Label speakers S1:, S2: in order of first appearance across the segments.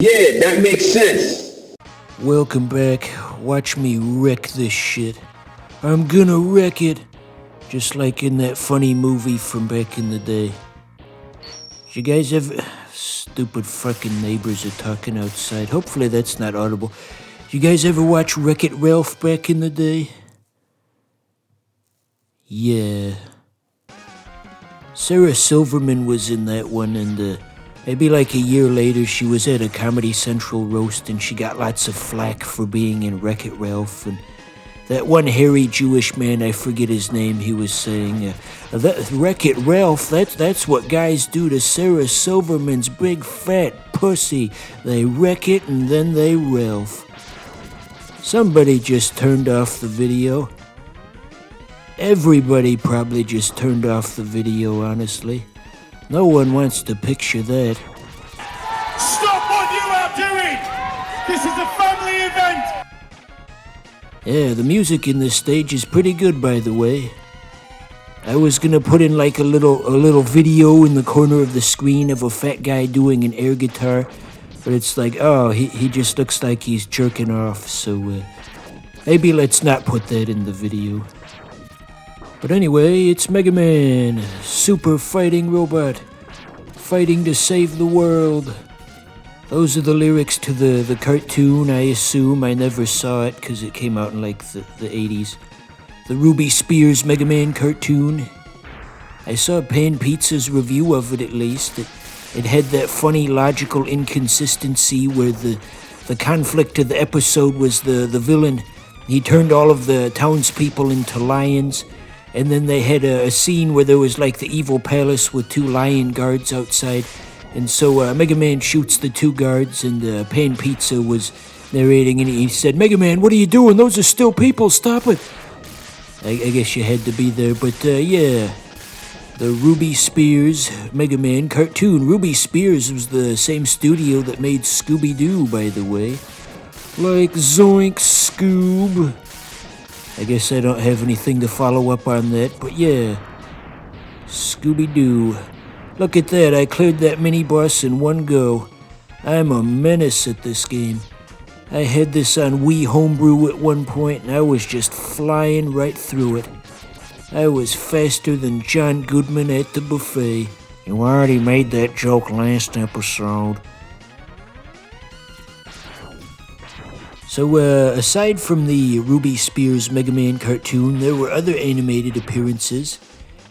S1: Yeah, that makes sense.
S2: Welcome back. Watch me wreck this shit. I'm gonna wreck it. Just like in that funny movie from back in the day. Did you guys ever... Stupid fucking neighbors are talking outside. Hopefully that's not audible. Did you guys ever watch Wreck-It Ralph back in the day? Yeah. Sarah Silverman was in that one, and maybe like a year later she was at a Comedy Central roast and she got lots of flack for being in Wreck-It Ralph. And that one hairy Jewish man, I forget his name, he was saying, that Wreck-It Ralph, that's what guys do to Sarah Silverman's big fat pussy. They wreck it and then they Ralph. Somebody just turned off the video. Everybody probably just turned off the video, honestly. No one wants to picture that.
S3: Stop what you are doing! This is a family event!
S2: Yeah, the music in this stage is pretty good, by the way. I was gonna put in like a little video in the corner of the screen of a fat guy doing an air guitar, but it's like, oh, he just looks like he's jerking off, so maybe let's not put that in the video. But anyway, it's Mega Man, super fighting robot, fighting to save the world. Those are the lyrics to the cartoon, I assume. I never saw it because it came out in like the 80s. The Ruby Spears Mega Man cartoon. I saw Pan Pizza's review of it at least. It had that funny logical inconsistency where the conflict of the episode was the villain. He turned all of the townspeople into lions. And then they had a scene where there was like the evil palace with two lion guards outside. And so Mega Man shoots the two guards, and Pan Pizza was narrating, and he said, "Mega Man, what are you doing? Those are still people, stop it." I guess you had to be there, but yeah. The Ruby Spears Mega Man cartoon. Ruby Spears was the same studio that made Scooby-Doo, by the way. Like Zoink Scoob. I guess I don't have anything to follow up on that, but yeah. Scooby-Doo. Look at that, I cleared that mini-boss in one go. I'm a menace at this game. I had this on Wii Homebrew at one point, and I was just flying right through it. I was faster than John Goodman at the buffet. You already made that joke last episode. So, aside from the Ruby Spears Mega Man cartoon, there were other animated appearances.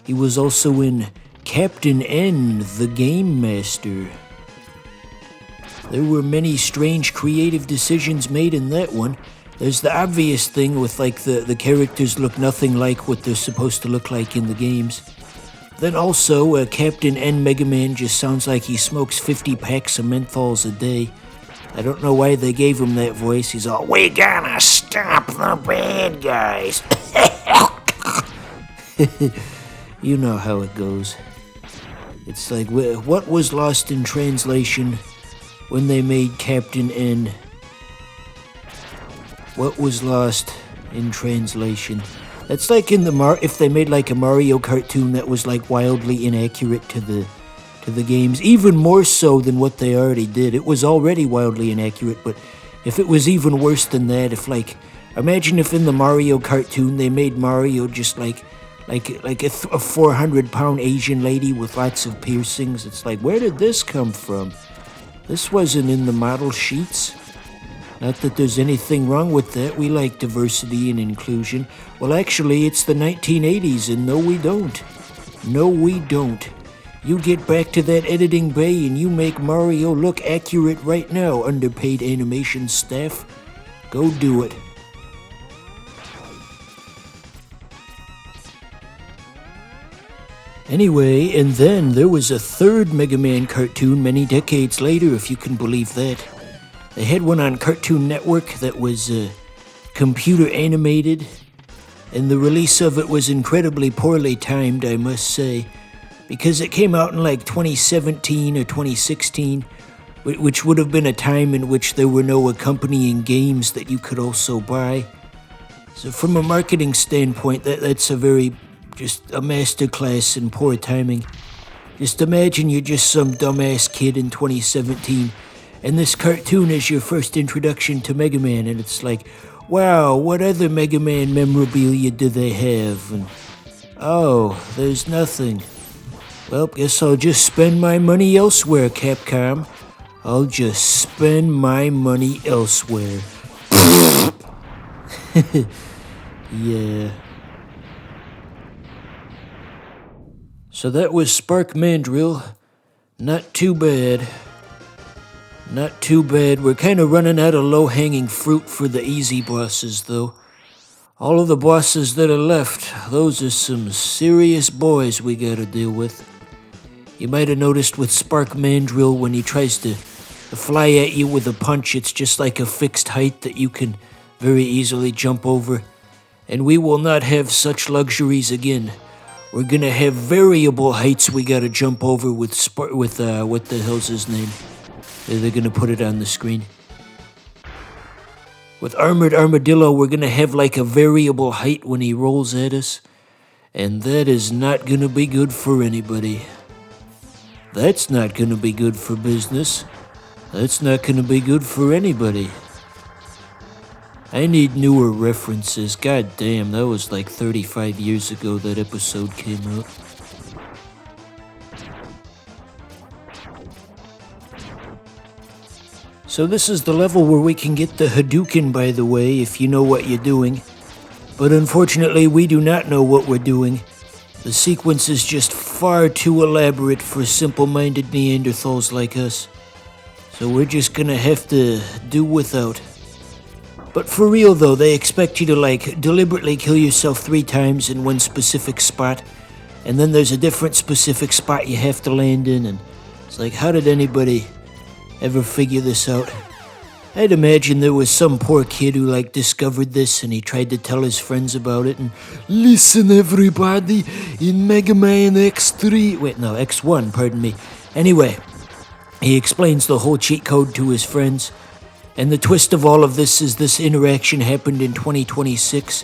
S2: He was also in Captain N, the Game Master. There were many strange creative decisions made in that one. There's the obvious thing with like the characters look nothing like what they're supposed to look like in the games. Then also, Captain N Mega Man just sounds like he smokes 50 packs of menthols a day. I don't know why they gave him that voice. He's all, "We gotta stop the bad guys." You know how it goes. It's like, what was lost in translation when they made Captain N? What was lost in translation? That's like in if they made like a Mario cartoon that was like wildly inaccurate to the games, even more so than what they already did. It was already wildly inaccurate, but if it was even worse than that, if like, imagine if in the Mario cartoon they made Mario just like a 400-pound Asian lady with lots of piercings. It's like, where did this come from? This wasn't in the model sheets. Not that there's anything wrong with that. We like diversity and inclusion. Well, actually, it's the 1980s, and no, we don't. No, we don't. You get back to that editing bay and you make Mario look accurate right now, underpaid animation staff. Go do it. Anyway, and then there was a third Mega Man cartoon many decades later, if you can believe that. They had one on Cartoon Network that was computer animated, and the release of it was incredibly poorly timed, I must say, because it came out in like 2017 or 2016, which would have been a time in which there were no accompanying games that you could also buy. So from a marketing standpoint, that's just a masterclass in poor timing. Just imagine you're just some dumbass kid in 2017, and this cartoon is your first introduction to Mega Man, and it's like, wow, what other Mega Man memorabilia do they have? And, oh, there's nothing. Well, guess I'll just spend my money elsewhere, Capcom. I'll just spend my money elsewhere. Yeah. So that was Spark Mandrill. Not too bad. Not too bad. We're kind of running out of low-hanging fruit for the easy bosses, though. All of the bosses that are left, those are some serious boys we gotta deal with. You might have noticed with Spark Mandrill, when he tries to fly at you with a punch, it's just like a fixed height that you can very easily jump over. And we will not have such luxuries again. We're gonna have variable heights we gotta jump over with what the hell's his name? They're gonna put it on the screen. With Armored Armadillo, we're gonna have like a variable height when he rolls at us. And that is not gonna be good for anybody. That's not gonna be good for business. That's not gonna be good for anybody. I need newer references. God damn, that was like 35 years ago that episode came out. So this is the level where we can get the Hadouken, by the way, if you know what you're doing. But unfortunately, we do not know what we're doing. The sequence is just far too elaborate for simple-minded Neanderthals like us. So we're just gonna have to do without. But for real though, they expect you to like deliberately kill yourself 3 times in one specific spot, and then there's a different specific spot you have to land in, and it's like, how did anybody ever figure this out? I'd imagine there was some poor kid who like discovered this and he tried to tell his friends about it, and listen everybody, in Mega Man X3, wait no, X1, pardon me. Anyway, he explains the whole cheat code to his friends. And the twist of all of this is this interaction happened in 2026,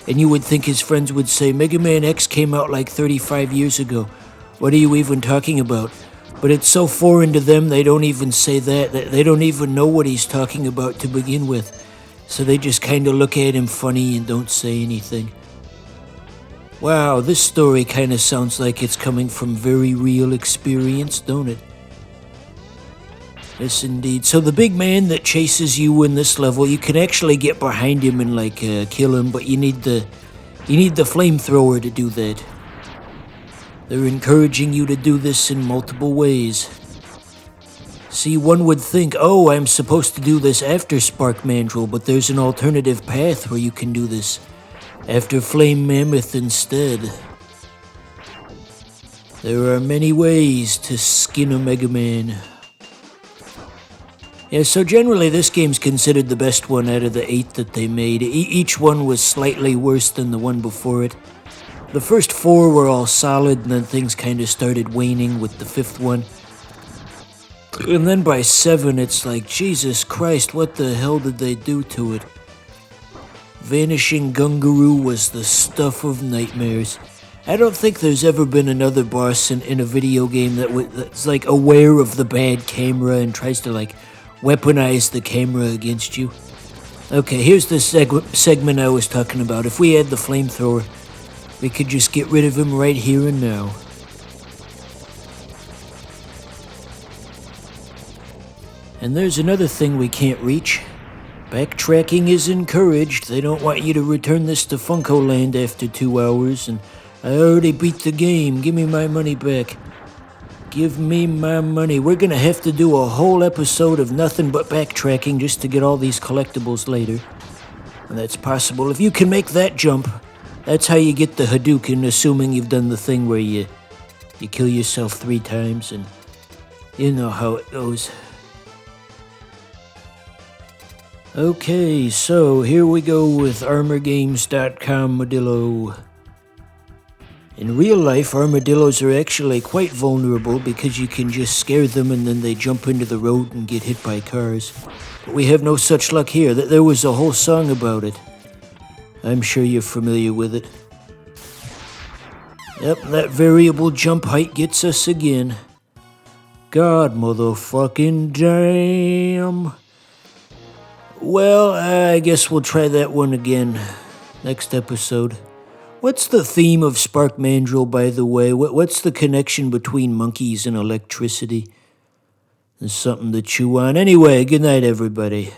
S2: and you would think his friends would say, Mega Man X came out like 35 years ago. What are you even talking about? But it's so foreign to them, they don't even say that. They don't even know what he's talking about to begin with. So they just kind of look at him funny and don't say anything. Wow, this story kind of sounds like it's coming from very real experience, don't it? Yes, indeed. So the big man that chases you in this level, you can actually get behind him and like kill him, but you need the flamethrower to do that. They're encouraging you to do this in multiple ways. See, one would think, oh, I'm supposed to do this after Spark Mandrill, but there's an alternative path where you can do this after Flame Mammoth instead. There are many ways to skin a Mega Man. Yeah, so generally this game's considered the best one out of the 8 that they made. Each one was slightly worse than the one before it. The first 4 were all solid, and then things kind of started waning with the 5th one. And then by 7, it's like, Jesus Christ, what the hell did they do to it? Vanishing Gungaroo was the stuff of nightmares. I don't think there's ever been another boss in a video game that's like aware of the bad camera and tries to like weaponize the camera against you. Okay, here's the segment I was talking about. If we had the flamethrower, we could just get rid of him right here and now. And there's another thing we can't reach. Backtracking is encouraged. They don't want you to return this to Funko Land after 2 hours, and I already beat the game. Give me my money back. Give me my money. We're gonna have to do a whole episode of nothing but backtracking just to get all these collectibles later. And that's possible. If you can make that jump, that's how you get the Hadouken, assuming you've done the thing where you kill yourself 3 times, and you know how it goes. Okay, so here we go with ArmorGames.com Modillo. In real life, armadillos are actually quite vulnerable because you can just scare them and then they jump into the road and get hit by cars. But we have no such luck here. There was a whole song about it. I'm sure you're familiar with it. Yep, that variable jump height gets us again. God motherfucking damn. Well, I guess we'll try that one again next episode. What's the theme of Spark Mandrill, by the way? What's the connection between monkeys and electricity? There's something to chew on. Anyway, good night, everybody.